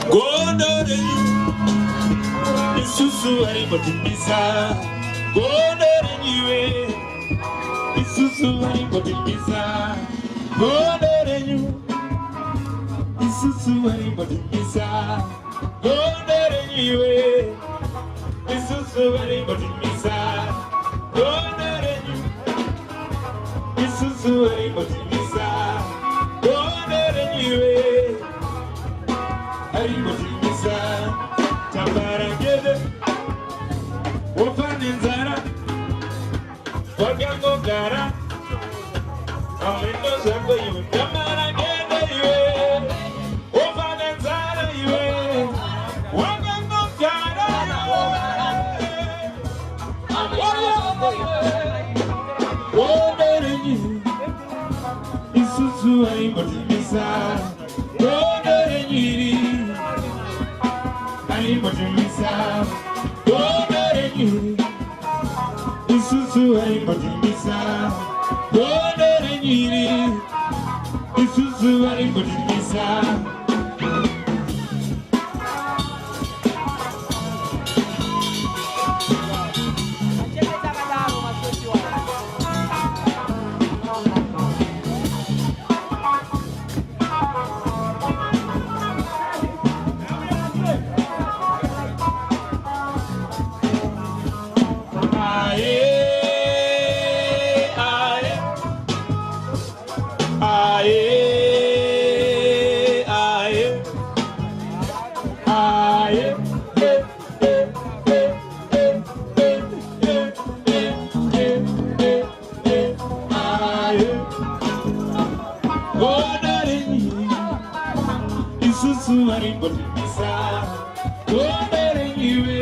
Gondore isusu ari motimisa. Gondore niwe isusu ari motimisa. Gondore niwe isusu ari motimisa. Gondore niwe isusu ari motimisa. Gondore niwe isusu ari motimisa. Gondore niwe ari motimisa. Tambara gede wofani nzara wagango gara amendo zako iwe. Tambara gede iwe wofani nzara iwe wagango gara wodere niwe isusu ari motimisa. Wodere niwe ari motimisa. Wodere niwe isusu ari motimisa. Wodere niwe isusu ari motimisa. Isusu ari motimisa. Gondere niwe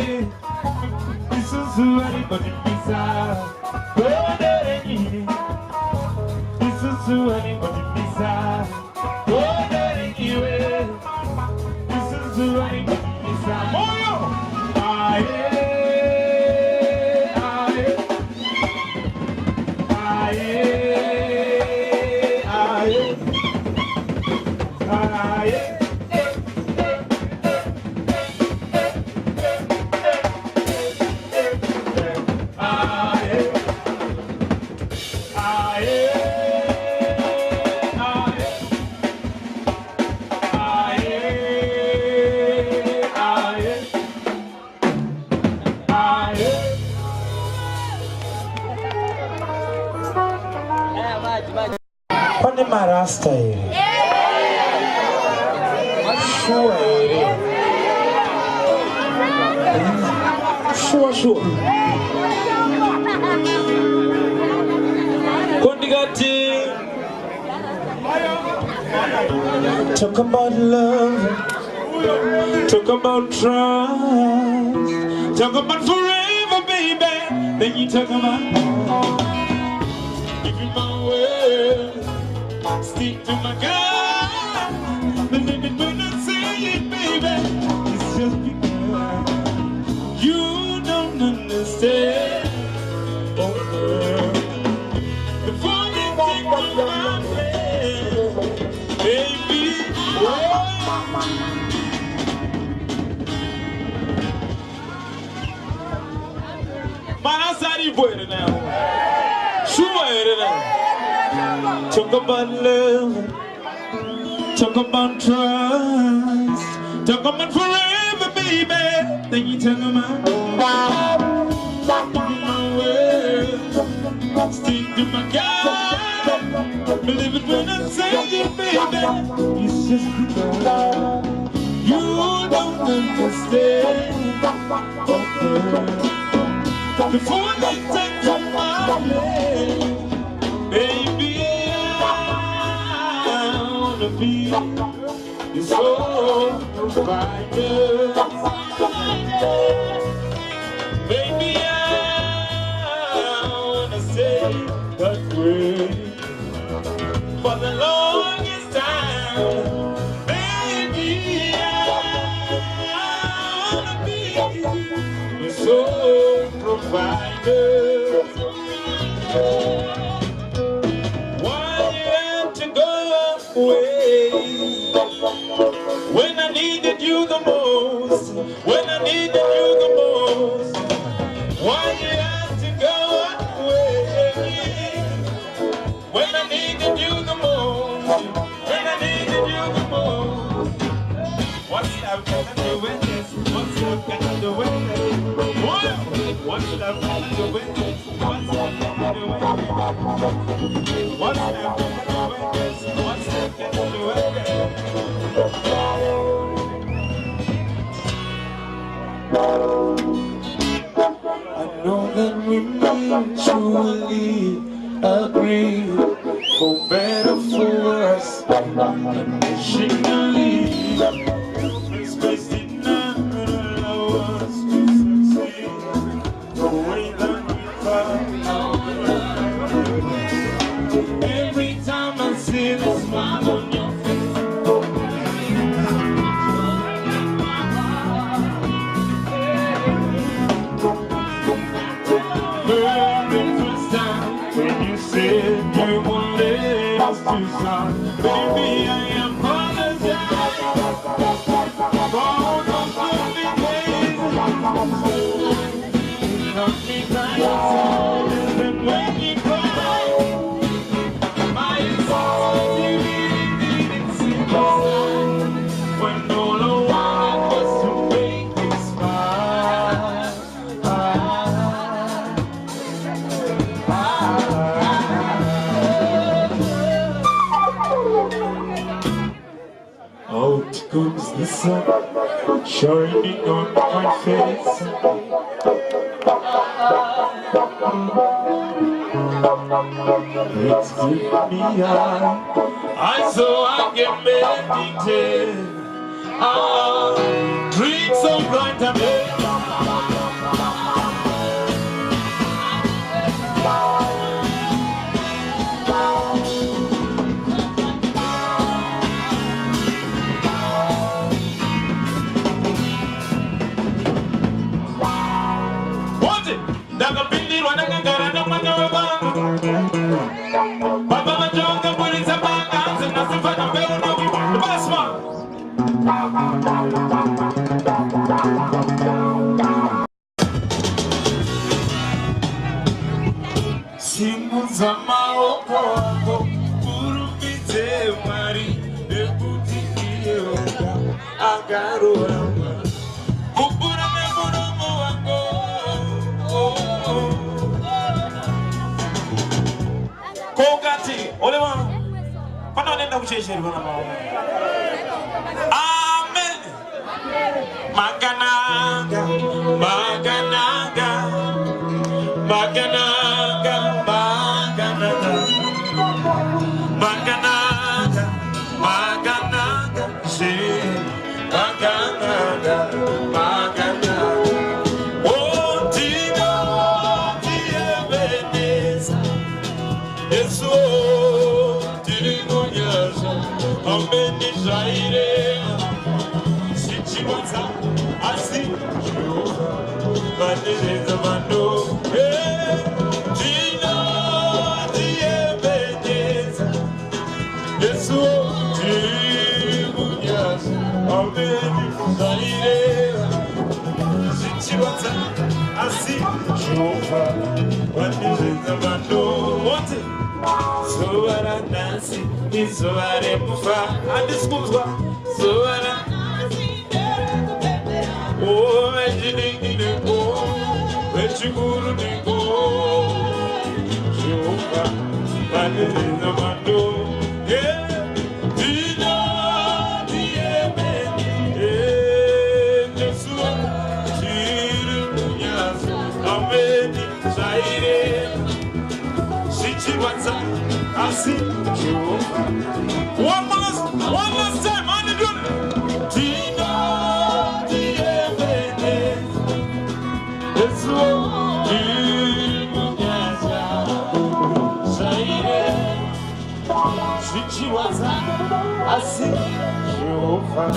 isusu ari motimisa. Gondere niwe isusu ari motimisa. Gondere niwe isusu ari motimisa. Moyo aye aye aye aye aye. Quando é marasta ele? Shua ele. Shua. Kondigati. Talk about love. Talk about trust. Talk about forever, baby. Then you talk about give you my word. Stick to my God. Believe it when I say it, baby. It's just because you don't understand. Oh, girl. Before you take my place, baby. Manasari boy now. Sure now. Talk about love, talk about trust, talk about forever, baby. Then you talk about my word, stick to my God. Believe it when I say it, baby. It's just because you don't understand. Before you take to my place, baby, I wanna be your soul provider. Baby, I wanna stay that way for the longest time. Baby, I wanna be your soul provider. Why you have to go away? days when I needed you the most, when I needed you the most. Why you had to go away? When I needed you the most, when I needed you the most. What's love got to do with this? What's love got to do with this? What's love got to do with this? What's love got to do with this? What's love got to do with this? What's love got to do with this? I know that we mutually agree, for better, for worse, unconditionally. Space did not allow us to succeed the way that we thought. Every time I see the smile on your face, the first time when you said you won't let us to start, baby, I apologize for all those lonely days. Knock me by your side and then when you cry, my insecurity didn't seem to stand when all I wanted was to make you smile. Out comes the sun, shining on my face. It's giving me high, so I can meditate. Dream so bright and simu za maoko wako urupite mari eputikie oga agaro wanga kupura memuromo wango Kogati olema pana nenda kuchesheri bana maoma. Amen. Maganaga maganaga maganaga maganaga maganaga maganaga she maganaga maganaga. Oh Tino Tiebeneza Yesu Tirigunyaza Ameni Jaire Sichiwaza Asi Jehova Bandereza Mando Tino Tiebeneza Yesu Tirigunyaza Ameni Jaire Sichiwaza Asi Jehova Bandereza Mando. Soara nasi, isoare mufa, adiscuzwa. Soara nasi, oh, ejidingo, ejiguru dingo. Jehová, bandeira mandou, Dino, Dieme, Jesus, tire munhaço, amém, saire. Assim, one last time, on the drum. Tino, Diemene, Jesus, Munyaza, Saire, Sichiwaza, assim, Jehová,